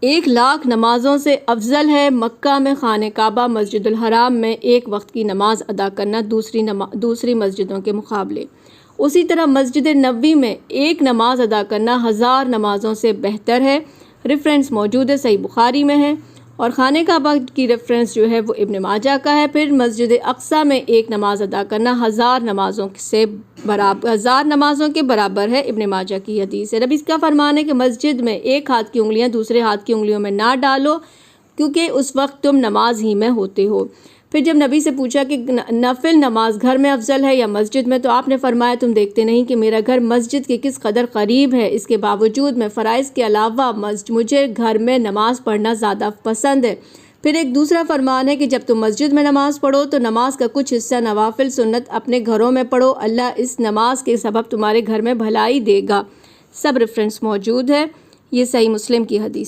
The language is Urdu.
1,00,000 نمازوں سے افضل ہے مکہ میں خانہ کعبہ مسجد الحرام میں ایک وقت کی نماز ادا کرنا دوسری مسجدوں کے مقابلے۔ اسی طرح مسجد نبوی میں ایک نماز ادا کرنا 1000 نمازوں سے بہتر ہے۔ ریفرنس موجود ہے، صحیح بخاری میں ہے، اور خانہ کعبہ کی ریفرنس جو ہے وہ ابن ماجہ کا ہے۔ پھر مسجد اقصیٰ میں ایک نماز ادا کرنا 1000 نمازوں کے برابر ہے، ابن ماجہ کی حدیث ہے۔ نبی کا فرمان ہے کہ مسجد میں ایک ہاتھ کی انگلیاں دوسرے ہاتھ کی انگلیوں میں نہ ڈالو، کیونکہ اس وقت تم نماز ہی میں ہوتے ہو۔ پھر جب نبی سے پوچھا کہ نفل نماز گھر میں افضل ہے یا مسجد میں، تو آپ نے فرمایا تم دیکھتے نہیں کہ میرا گھر مسجد کے کس قدر قریب ہے، اس کے باوجود میں فرائض کے علاوہ مجھے گھر میں نماز پڑھنا زیادہ پسند ہے۔ پھر ایک دوسرا فرمان ہے کہ جب تم مسجد میں نماز پڑھو تو نماز کا کچھ حصہ نوافل سنت اپنے گھروں میں پڑھو، اللہ اس نماز کے سبب تمہارے گھر میں بھلائی دے گا۔ سب ریفرنس موجود ہے، یہ صحیح مسلم کی حدیث میں۔